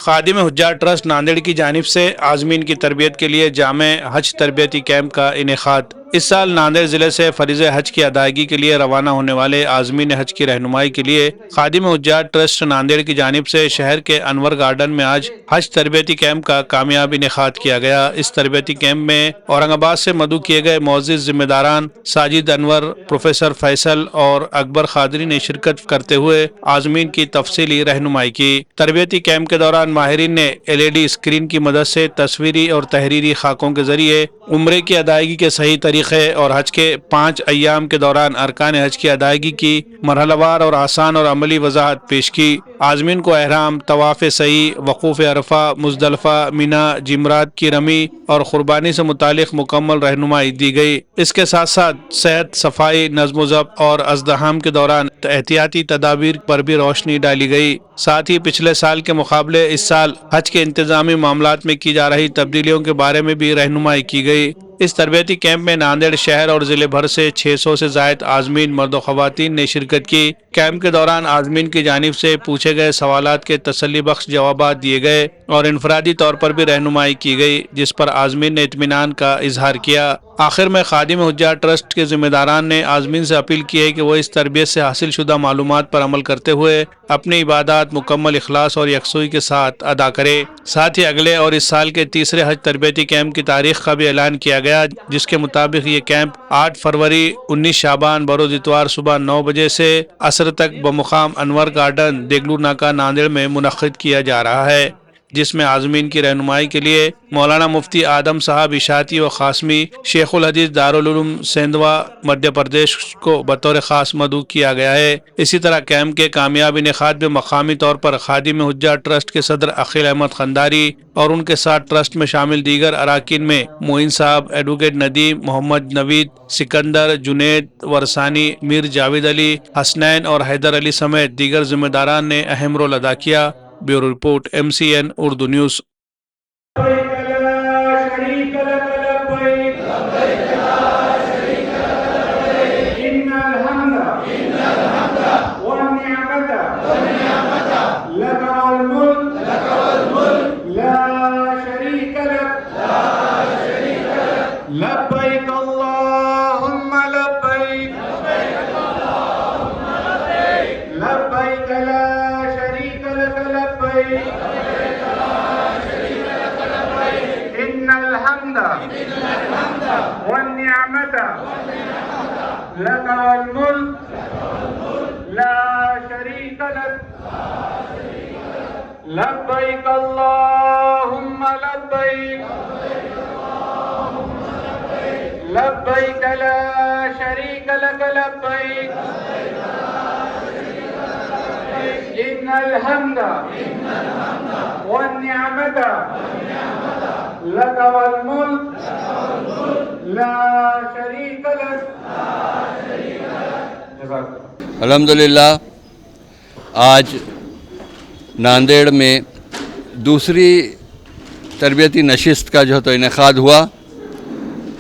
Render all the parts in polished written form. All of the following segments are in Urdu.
خادم حجاج ٹرسٹ ناندیڑ کی جانب سے عازمین کی تربیت کے لیے جامع حج تربیتی کیمپ کا انعقاد۔ اس سال ناندیڑ ضلع سے فریضہ حج کی ادائیگی کے لیے روانہ ہونے والے عازمین حج کی رہنمائی کے لیے خادم حجاج ٹرسٹ ناندیڑ کی جانب سے شہر کے انور گارڈن میں آج حج تربیتی کیمپ کا کامیاب انعقاد کیا گیا۔ اس تربیتی کیمپ میں اورنگ آباد سے مدعو کیے گئے معزز ذمہ داران ساجد انور، پروفیسر فیصل اور اکبر قادری نے شرکت کرتے ہوئے عازمین کی تفصیلی رہنمائی کی۔ تربیتی کیمپ کے دوران ماہرین نے LED اسکرین کی مدد سے تصویری اور تحریری خاکوں کے ذریعے عمرے کی ادائیگی کے صحیح طریقے اور حج کے 5 ایام کے دوران ارکان حج کی ادائیگی کی مرحلہ وار اور آسان اور عملی وضاحت پیش کی۔ عازمین کو احرام، طواف صحیح، وقوف عرفہ، مزدلفہ، مینا، جمرات کی رمی اور قربانی سے متعلق مکمل رہنمائی دی گئی۔ اس کے ساتھ ساتھ صحت، صفائی، نظم و ضبط اور ازدحام کے دوران احتیاطی تدابیر پر بھی روشنی ڈالی گئی۔ ساتھ ہی پچھلے سال کے مقابلے اس سال حج کے انتظامی معاملات میں کی جا رہی تبدیلیوں کے بارے میں بھی رہنمائی کی گئی۔ اس تربیتی کیمپ میں ناندیڑ شہر اور ضلع بھر سے 600 سے زائد عازمین مرد و خواتین نے شرکت کی۔ کیمپ کے دوران عازمین کی جانب سے پوچھے گئے سوالات کے تسلی بخش جوابات دیے گئے اور انفرادی طور پر بھی رہنمائی کی گئی، جس پر عازمین نے اطمینان کا اظہار کیا۔ آخر میں خادم حجاج ٹرسٹ کے ذمہ داران نے عازمین سے اپیل کی ہے کہ وہ اس تربیت سے حاصل شدہ معلومات پر عمل کرتے ہوئے اپنی عبادات مکمل اخلاص اور یکسوئی کے ساتھ ادا کرے۔ ساتھ ہی اگلے اور اس سال کے تیسرے حج تربیتی کیمپ کی تاریخ کا بھی اعلان کیا گیا، جس کے مطابق یہ کیمپ 8 فروری 19 شعبان بروز اتوار صبح 9 بجے سے عصر تک بمقام انور گارڈن دیگلور ناکہ ناندیڑ میں منعقد کیا جا رہا ہے، جس میں عازمین کی رہنمائی کے لیے مولانا مفتی آدم صاحب اشاعتی و قاسمی شیخ الحدیث دارالعلوم سیندوا مدھیہ پردیش کو بطور خاص مدعو کیا گیا ہے۔ اسی طرح کیمپ کے کامیاب انعقاد میں مقامی طور پر خادم حجاج ٹرسٹ کے صدر عقیل احمد خنداری اور ان کے ساتھ ٹرسٹ میں شامل دیگر اراکین میں معین صاحب، ایڈوکیٹ ندیم، محمد نوید، سکندر، جنید ورسانی، میر جاوید علی، حسنین اور حیدر علی سمیت دیگر ذمہ داران نے اہم رول ادا کیا۔ Bureau report MCN Urdu news. لبيك اللهم لبيك لبيك لا شريك لك لبيك إن الحمد والنعمة لك والملك لا شريك لك لبيك اللهم لبيك لبيك لا شريك لك لبيك إن الحمد والنعمة لك والملك لا شريك لك الحمدللہ آج ناندیڑ میں دوسری تربیتی نشست کا جو تو انعقاد ہوا۔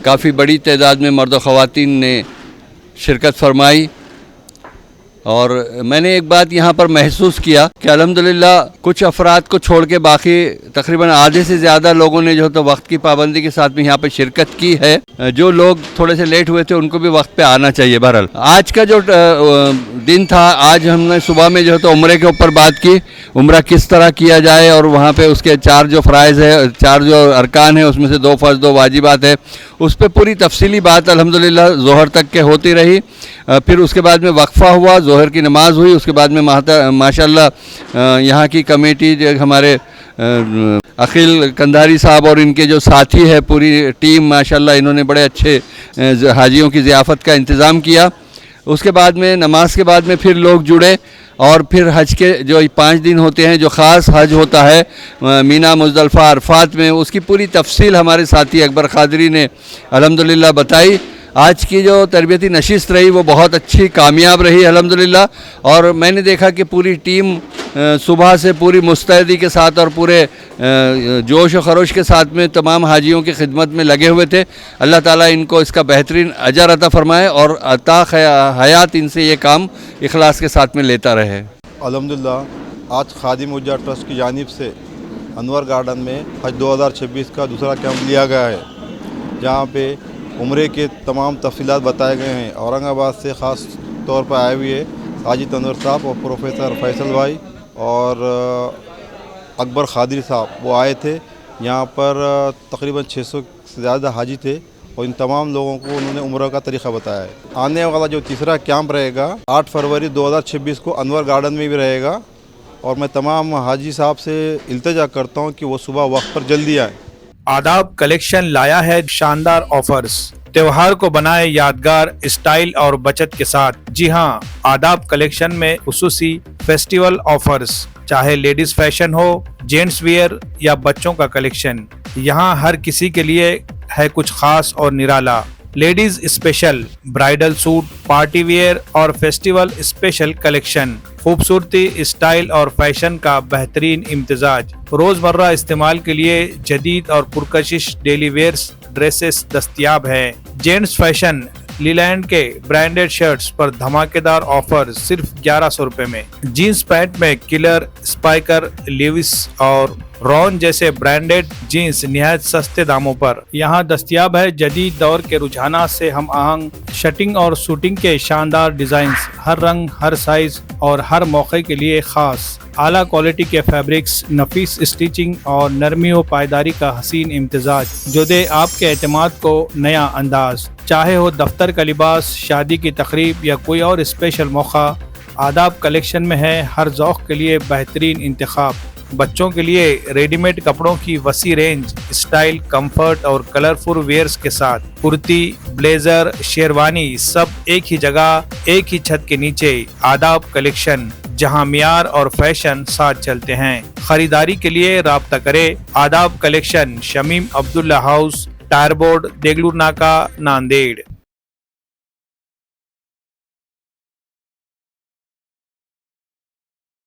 کافی بڑی تعداد میں مرد و خواتین نے شرکت فرمائی، اور میں نے ایک بات یہاں پر محسوس کیا کہ الحمدللہ کچھ افراد کو چھوڑ کے باقی تقریباً آدھے سے زیادہ لوگوں نے جو تو وقت کی پابندی کے ساتھ میں یہاں پہ شرکت کی ہے۔ جو لوگ تھوڑے سے لیٹ ہوئے تھے ان کو بھی وقت پہ آنا چاہیے۔ بہرحال آج کا جو دن تھا، آج ہم نے صبح میں جو تو عمرے کے اوپر بات کی، عمرہ کس طرح کیا جائے، اور وہاں پہ اس کے 4 جو فرائض ہے، 4 جو ارکان ہیں، اس میں سے 2 فرض 2 واجبات ہے، اس پہ پوری تفصیلی بات الحمدللہ ظہر تک کے ہوتی رہی۔ پھر اس کے بعد میں وقفہ ہوا، ظہر کی نماز ہوئی، اس کے بعد میں ماشاءاللہ یہاں کی کمیٹی جو ہمارے عقیل کندھاری صاحب اور ان کے جو ساتھی ہے پوری ٹیم، ماشاءاللہ انہوں نے بڑے اچھے حاجیوں کی ضیافت کا انتظام کیا۔ اس کے بعد میں نماز کے بعد میں پھر لوگ جڑے، اور پھر حج کے جو 5 دن ہوتے ہیں، جو خاص حج ہوتا ہے مینا، مزدلفہ، عرفات میں، اس کی پوری تفصیل ہمارے ساتھی اکبر قادری نے الحمدللہ بتائی۔ آج کی جو تربیتی نشست رہی وہ بہت اچھی کامیاب رہی الحمدللہ، اور میں نے دیکھا کہ پوری ٹیم صبح سے پوری مستعدی کے ساتھ اور پورے جوش و خروش کے ساتھ میں تمام حاجیوں کی خدمت میں لگے ہوئے تھے۔ اللہ تعالیٰ ان کو اس کا بہترین اجر عطا فرمائے اور عطا حیات ان سے یہ کام اخلاص کے ساتھ میں لیتا رہے۔ الحمدللہ آج خادم حجاج ٹرسٹ کی جانب سے انور گارڈن میں حج 2026 کا دوسرا کیمپ لیا گیا ہے، جہاں پہ عمرے کے تمام تفصیلات بتائے گئے ہیں۔ اورنگ آباد سے خاص طور پر آئے ہوئے ساجد انور صاحب اور پروفیسر فیصل بھائی اور اکبر قادری صاحب وہ آئے تھے۔ یہاں پر تقریباً 600 سے زیادہ حاجی تھے اور ان تمام لوگوں کو انہوں نے عمرہ کا طریقہ بتایا ہے۔ آنے والا جو تیسرا کیمپ رہے گا 8 فروری 2026 کو انور گارڈن میں بھی رہے گا، اور میں تمام حاجی صاحب سے التجا کرتا ہوں کہ وہ صبح وقت پر جلدی آئیں۔ آداب کلیکشن لایا ہے شاندار آفرز، تہوار کو بنائے یادگار اسٹائل اور بچت کے ساتھ۔ جی ہاں، آداب کلیکشن میں خصوصی فیسٹیول آفرز، چاہے ladies fashion who, gents where یا بچوں کا کلیکشن، یہاں ہر کسی کے لیے ہے کچھ خاص اور نرالا۔ Ladies special bridal suit, party wear اور فیسٹیول اسپیشل کلیکشن، خوبصورتی، اسٹائل اور فیشن کا بہترین امتزاج۔ روزمرہ استعمال کے لیے جدید اور پرکشش ڈیلی ویئرز ڈریسز دستیاب ہیں۔ جینٹس فیشن لیلینڈ کے برانڈڈ شرٹس پر دھماکے دار آفر صرف 1100 روپے میں۔ جینس پینٹ میں کلر، اسپائکر، لیوس اور رون جیسے برانڈڈ جینس نہایت سستے داموں پر یہاں دستیاب ہے۔ جدید دور کے رجحانات سے ہم آہنگ شرٹنگ اور سوٹنگ کے شاندار ڈیزائنز، ہر رنگ، ہر سائز اور ہر موقع کے لیے خاص۔ اعلیٰ کوالٹی کے فیبرکس، نفیس اسٹیچنگ اور نرمی و پائیداری کا حسین امتزاج جو دے آپ کے اعتماد کو نیا انداز۔ چاہے ہو دفتر کا لباس، شادی کی تقریب یا کوئی اور اسپیشل موقع، آداب کلیکشن میں ہے ہر ذوق کے لیے بہترین انتخاب۔ بچوں کے لیے ریڈی میڈ کپڑوں کی وسیع رینج، اسٹائل، کمفرٹ اور کلرفل ویئرز کے ساتھ۔ کرتی، بلیزر، شیروانی، سب ایک ہی جگہ، ایک ہی چھت کے نیچے۔ آداب کلیکشن، جہاں معیار اور فیشن ساتھ چلتے ہیں۔ خریداری کے لیے رابطہ کرے آداب کلیکشن، شمیم عبداللہ ہاؤس، ٹائر بورڈ، دیگلور ناکا، ناندیڑ۔